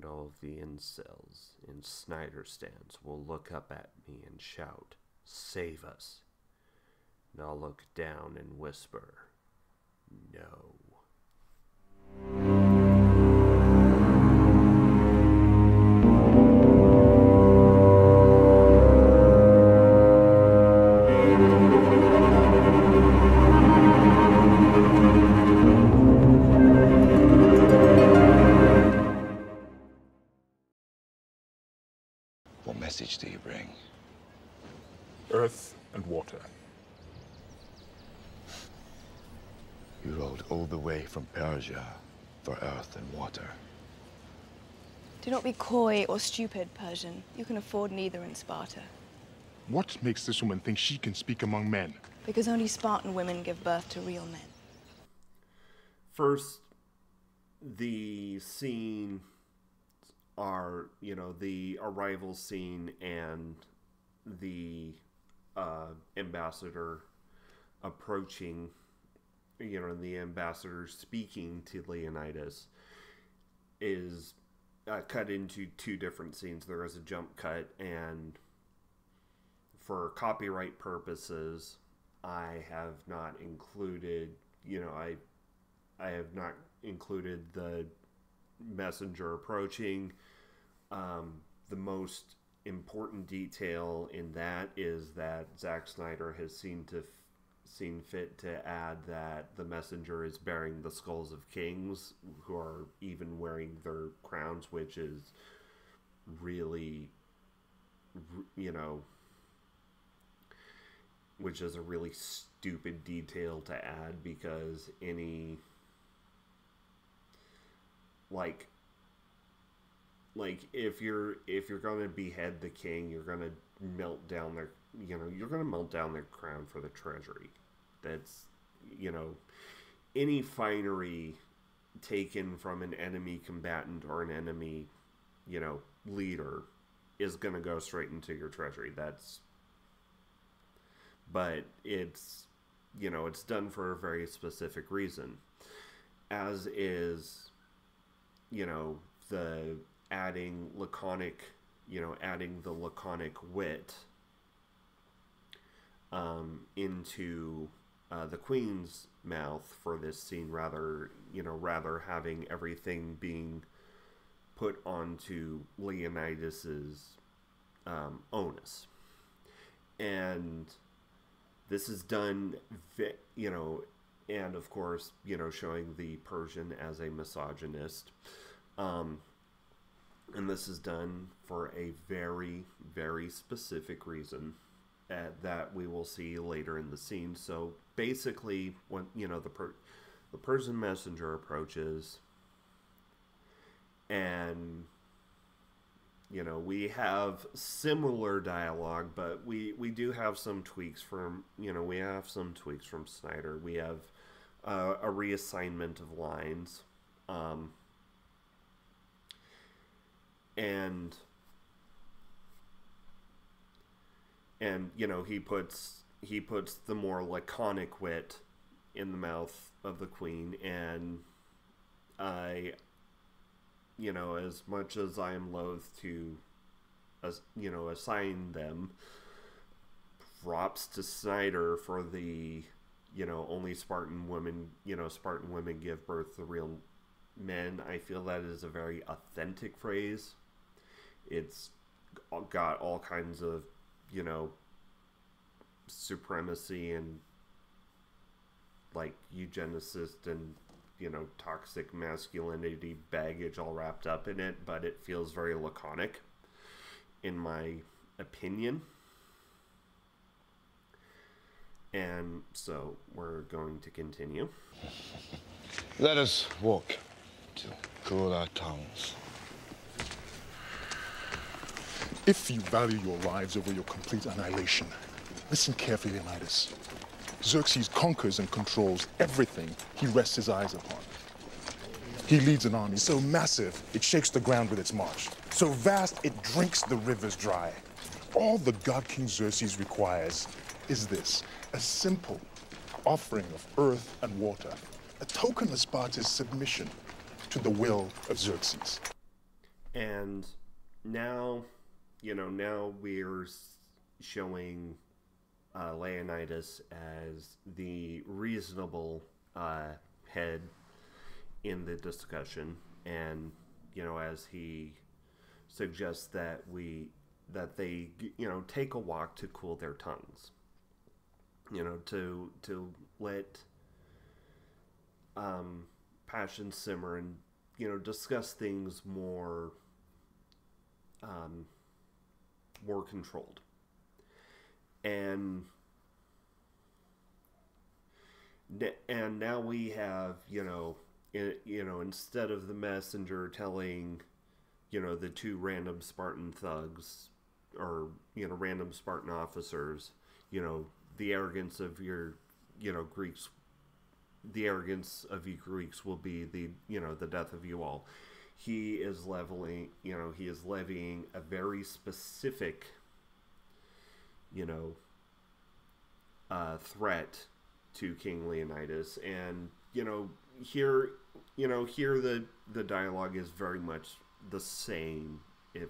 and all of the incels in Snyder stands will look up at me and shout, "Save us." And I'll look down and whisper, "No." What message do you bring? Earth and water. You rode all the way from Persia for earth and water. Do not be coy or stupid, Persian. You can afford neither in Sparta. What makes this woman think she can speak among men? Because only Spartan women give birth to real men. First, the scene are, the arrival scene and the ambassador approaching, the ambassador speaking to Leonidas is cut into two different scenes. There is a jump cut, and for copyright purposes, I have not included, I have not included the messenger approaching. The most important detail in that is that Zack Snyder has seen fit to add that the messenger is bearing the skulls of kings who are even wearing their crowns, which is really, which is a really stupid detail to add, because any like if you're going to behead the king, you're going to melt down their crown for the treasury. That's, any finery taken from an enemy combatant or an enemy, leader is going to go straight into your treasury. But it's, it's done for a very specific reason, as is, the adding the laconic wit into the queen's mouth for this scene, rather having everything being put onto Leonidas's onus. And this is done, and of course, showing the Persian as a misogynist. And this is done for a very, very specific reason that we will see later in the scene. So basically, when the Persian messenger approaches, and we have similar dialogue, but we do have some tweaks from Snyder. We have a reassignment of lines. And he puts the more laconic wit in the mouth of the queen, and I, as much as I am loath to assign them props to Snyder for the only Spartan women give birth to real men, I feel that is a very authentic phrase. It's got all kinds of, supremacy and eugenicist and, toxic masculinity baggage all wrapped up in it, but it feels very laconic, in my opinion. And so we're going to continue. Let us walk to cool our tongues. If you value your lives over your complete annihilation, listen carefully, Leonidas. Xerxes conquers and controls everything he rests his eyes upon. He leads an army so massive it shakes the ground with its march, so vast it drinks the rivers dry. All the god King Xerxes requires is this: a simple offering of earth and water, a token of Sparta's submission to the will of Xerxes. And now, now we're showing Leonidas as the reasonable head in the discussion, and as he suggests that they take a walk to cool their tongues, to let passion simmer and discuss things more controlled. And now we have instead of the messenger telling the two random Spartan thugs or random Spartan officers the arrogance of your Greeks, the arrogance of you Greeks will be the death of you all. He is levying a very specific threat to King Leonidas, and here the dialogue is very much the same. It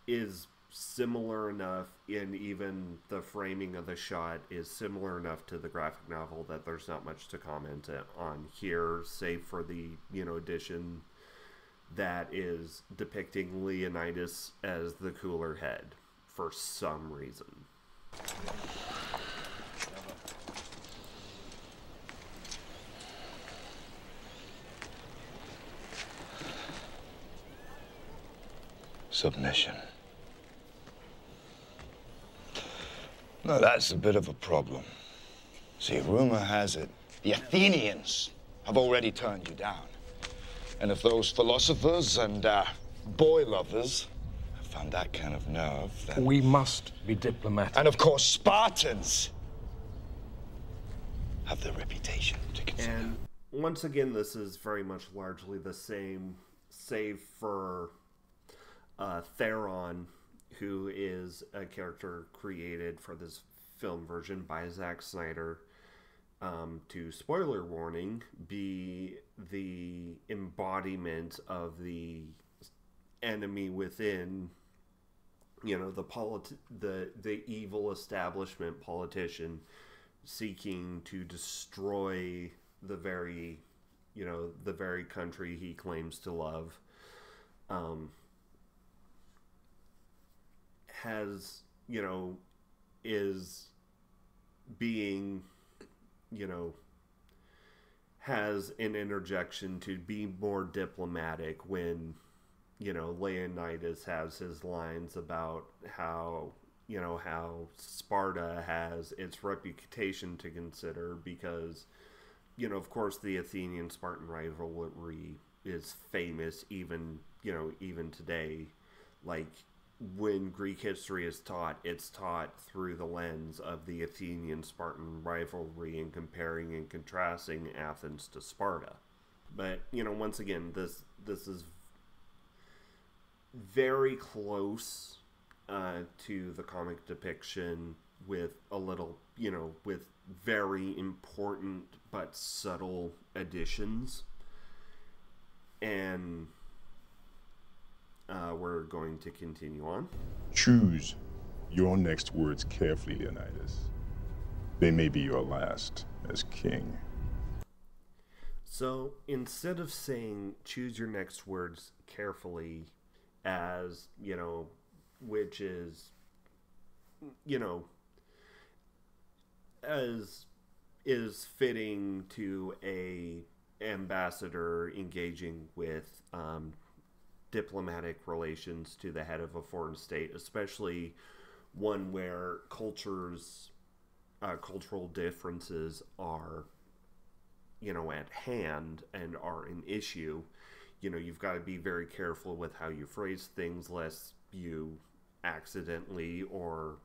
is similar enough, and even the framing of the shot is similar enough to the graphic novel that there's not much to comment on here, save for the addition that is depicting Leonidas as the cooler head for some reason. Submission. Now that's a bit of a problem. See, rumor has it the Athenians have already turned you down. And if those philosophers and boy lovers have found that kind of nerve, then... We must be diplomatic. And of course, Spartans have their reputation to consider. And once again, this is very much largely the same, save for Theron, who is a character created for this film version by Snyder, to, spoiler warning, be the embodiment of the enemy within, the evil establishment politician seeking to destroy the very country he claims to love. Is being, has an interjection to be more diplomatic when, Leonidas has his lines about how Sparta has its reputation to consider because, of course, the Athenian-Spartan rivalry is famous even today. Like, when Greek history is taught, it's taught through the lens of the Athenian-Spartan rivalry and comparing and contrasting Athens to Sparta. But, once again, this is very close to the comic depiction with a little, with very important but subtle additions. And... we're going to continue on. Choose your next words carefully, Leonidas. They may be your last as king. So instead of saying choose your next words carefully as, which is, as is fitting to a ambassador engaging with, diplomatic relations to the head of a foreign state, especially one where cultural differences are, at hand and are an issue. You've got to be very careful with how you phrase things, lest you accidentally, or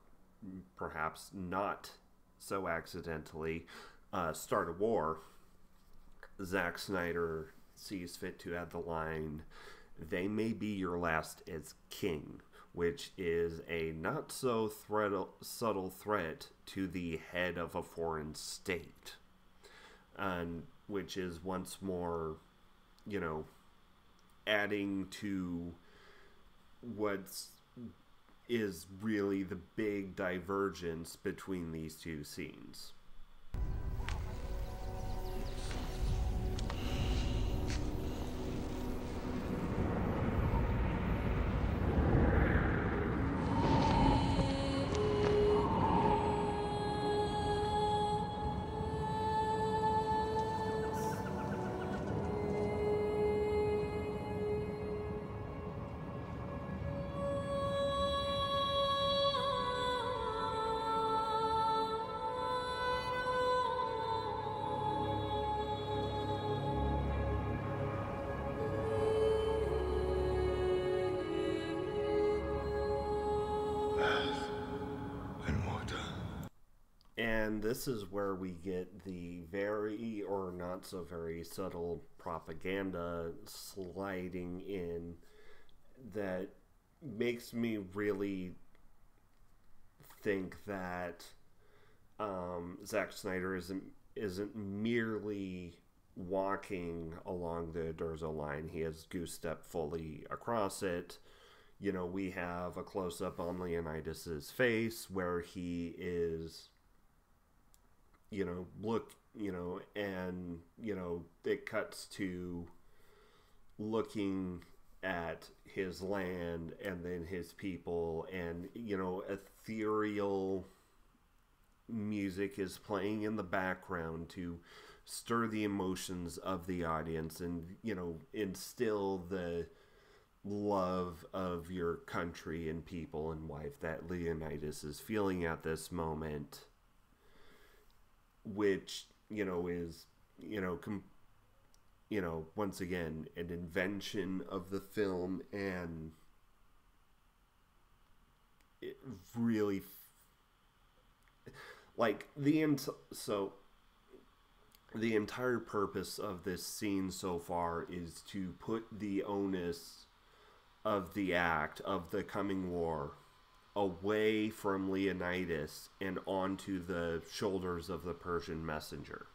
perhaps not so accidentally, start a war. Zack Snyder sees fit to add the line, "They may be your last as king," which is a not so subtle threat to the head of a foreign state, and which is once more, adding to what's is really the big divergence between these two scenes. And this is where we get the very or not so very subtle propaganda sliding in that makes me really think that Zack Snyder isn't merely walking along the Durzo line. He has goose-stepped fully across it. You know, we have a close-up on Leonidas's face where he is, you know, and, you know, it cuts to looking at his land and then his people, and, you know, ethereal music is playing in the background to stir the emotions of the audience and, you know, instill the love of your country and people and wife that Leonidas is feeling at this moment, which, you know, is, you know, once again, an invention of the film, and it really, like, the entire purpose of this scene so far is to put the onus of the act of the coming war away from Leonidas and onto the shoulders of the Persian messenger.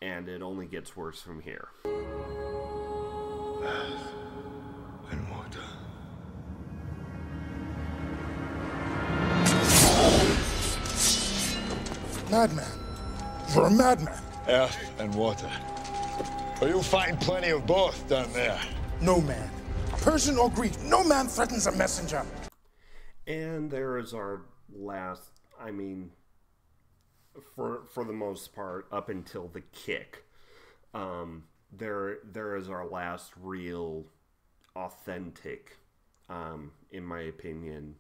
And it only gets worse from here. Earth and water. Madman. You're a madman. Earth and water. Well, you'll find plenty of both down there. No man. Persian or Greek, no man threatens a messenger. And there is our last, I mean, for the most part, up until the kick, there is our last real, authentic, in my opinion,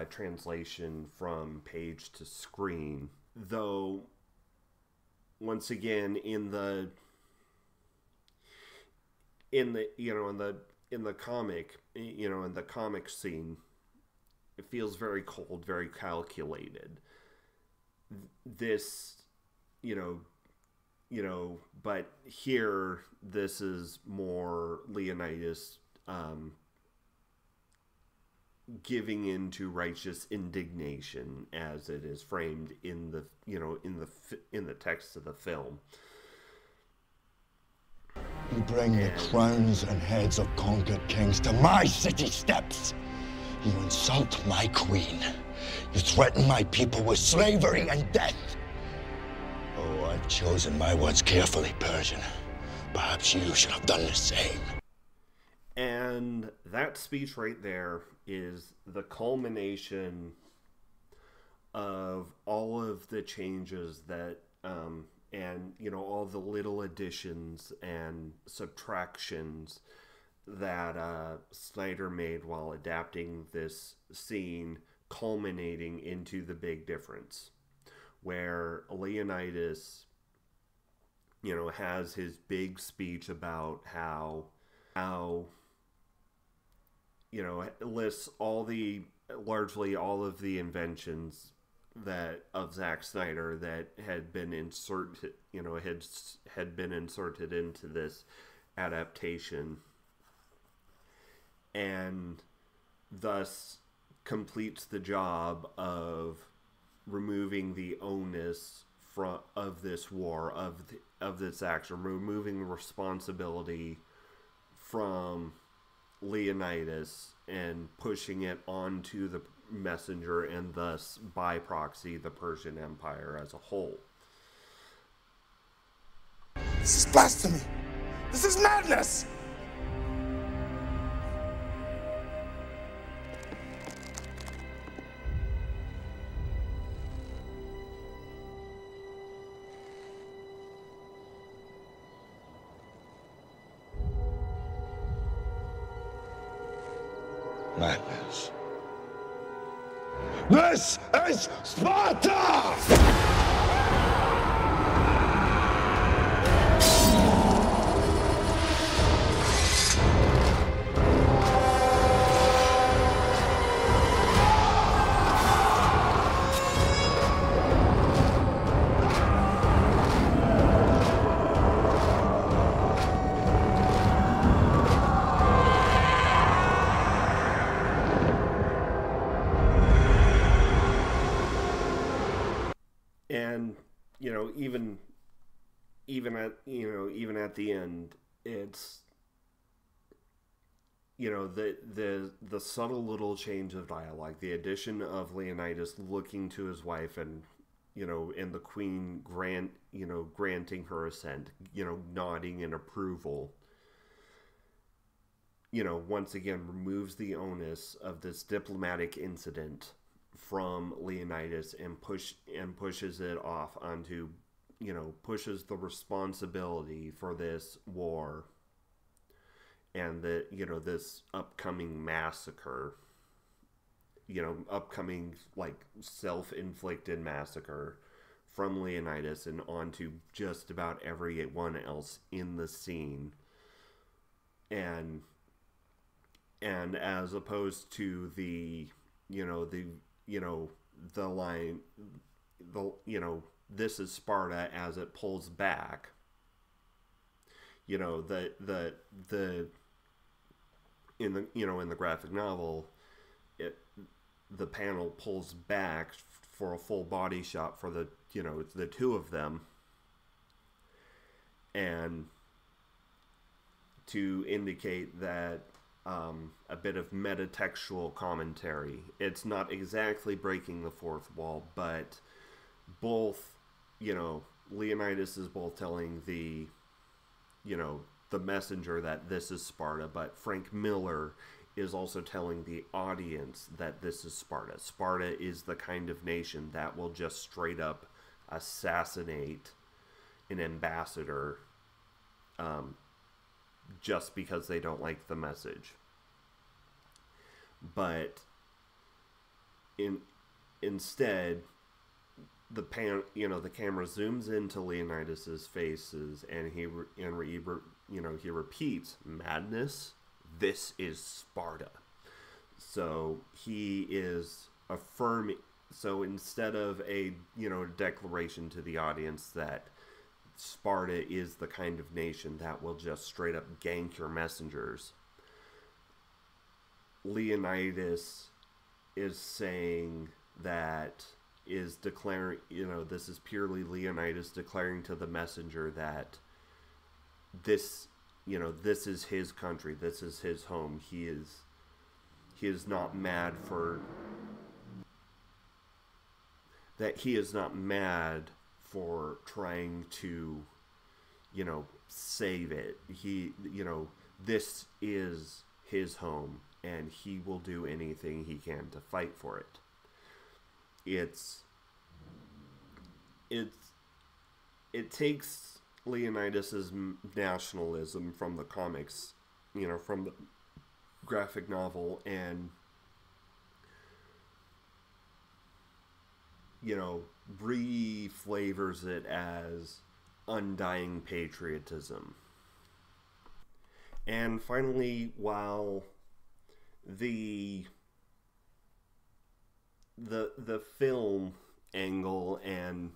translation from page to screen. Though, once again, in the comic scene, it feels very cold, very calculated. This, but here, this is more Leonidas giving into righteous indignation, as it is framed in the, in the text of the film. You bring the crowns and heads of conquered kings to my city steps. You insult my queen. You threaten my people with slavery and death. Oh, I've chosen my words carefully, Persian. Perhaps you should have done the same. And that speech right there is the culmination of all of the changes that, and, all the little additions and subtractions that Snyder made while adapting this scene, culminating into the big difference, where Leonidas, has his big speech about how lists largely all of the inventions of Zack Snyder that had been inserted into this adaptation, and thus completes the job of removing the onus of this war, of this action, removing the responsibility from Leonidas and pushing it onto the messenger, and thus by proxy the Persian Empire as a whole. This is blasphemy! This is madness! Madness. This is Sparta! And even at the end, it's the subtle little change of dialogue, the addition of Leonidas looking to his wife, and and the queen granting her assent, nodding in approval, once again removes the onus of this diplomatic incident from Leonidas and pushes it off onto, pushes the responsibility for this war and this upcoming massacre, upcoming self-inflicted massacre from Leonidas and onto just about everyone else in the scene. And as opposed to the line, this is Sparta, as it pulls back, in the graphic novel, the panel pulls back for a full body shot for the two of them, and to indicate that a bit of metatextual commentary. It's not exactly breaking the fourth wall, but both, Leonidas is both telling the messenger that this is Sparta, but Frank Miller is also telling the audience that this is Sparta. Sparta is the kind of nation that will just straight up assassinate an ambassador just because they don't like the message. But instead, the camera zooms into Leonidas's faces, and he repeats, "Madness. This is Sparta." So he is affirming. So instead of a declaration to the audience that Sparta is the kind of nation that will just straight up gank your messengers, Leonidas is saying that, is declaring, this is purely Leonidas declaring to the messenger that this is his country, this is his home. He is not mad for that. He is not mad for trying to, save it. This is his home, and he will do anything he can to fight for it. It takes Leonidas's nationalism from the comics, from the graphic novel, and re-flavors it as undying patriotism. And finally, while the film angle and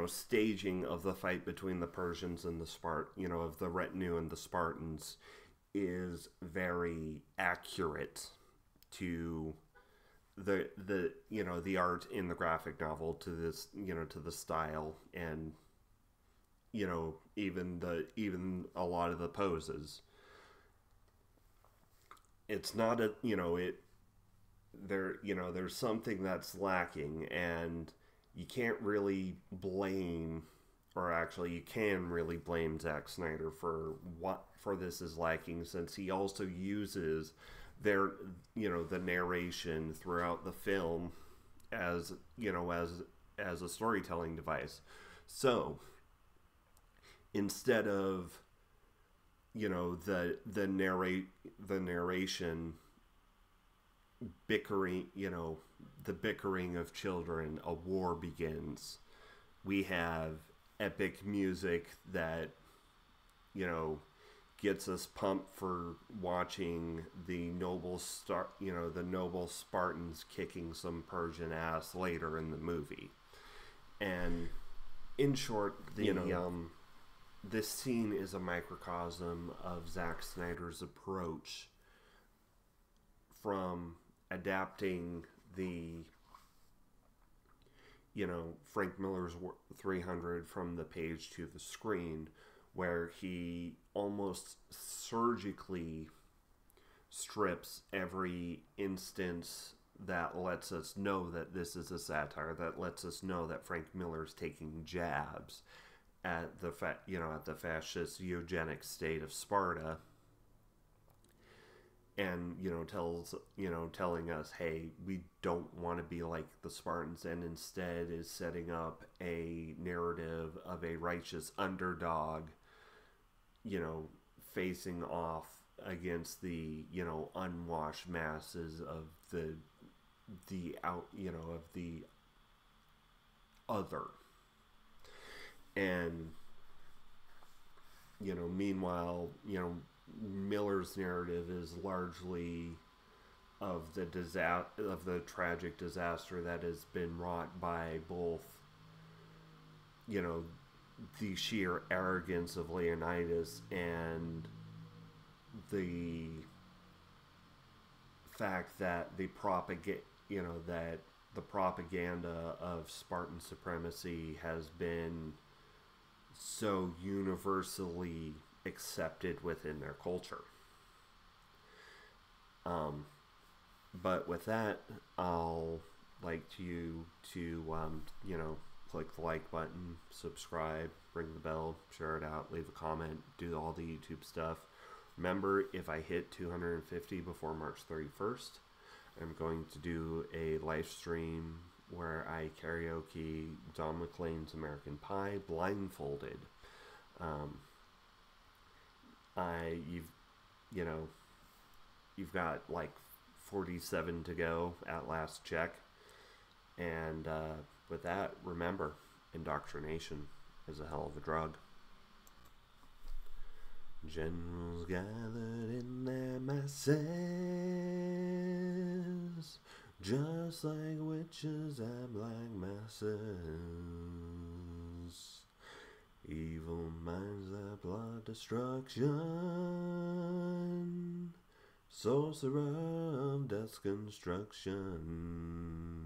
staging of the fight between the Persians and the of the retinue and the Spartans is very accurate to the art in the graphic novel, to this to the style, and you know, even a lot of the poses. It's not a, you know, it there, you know, there's something that's lacking, and you can't really blame, or actually you can really blame Zack Snyder for what for this is lacking, since he also uses their, you know, the narration throughout the film as, you know, as a storytelling device. So instead of, you know, the narration bickering, you know, the bickering of children, a war begins, we have epic music that, you know, gets us pumped for watching the noble Spartans kicking some Persian ass later in the movie. And in short, this scene is a microcosm of Zack Snyder's approach from adapting the, you know, Frank Miller's 300 from the page to the screen, where he almost surgically strips every instance that lets us know that this is a satire, that lets us know that Frank Miller's taking jabs at the at the fascist eugenic state of Sparta, and telling us, hey, we don't want to be like the Spartans, and instead is setting up a narrative of a righteous underdog, you know, facing off against the, you know, unwashed masses of the other. And, you know, meanwhile, you know, Miller's narrative is largely of the tragic disaster that has been wrought by both, you know, the sheer arrogance of Leonidas and the fact that the propaganda of Spartan supremacy has been so universally accepted within their culture. But with that, I'll like you to click the like button, subscribe, ring the bell, share it out, leave a comment, do all the YouTube stuff. Remember, if I hit 250 before March 31st, I'm going to do a live stream where I karaoke Don McLean's American Pie blindfolded. You've got like 47 to go at last check. And with that, remember, indoctrination is a hell of a drug. Generals gathered in their masses, just like witches at black masses. Evil minds that plot destruction, sorcerer of death's construction.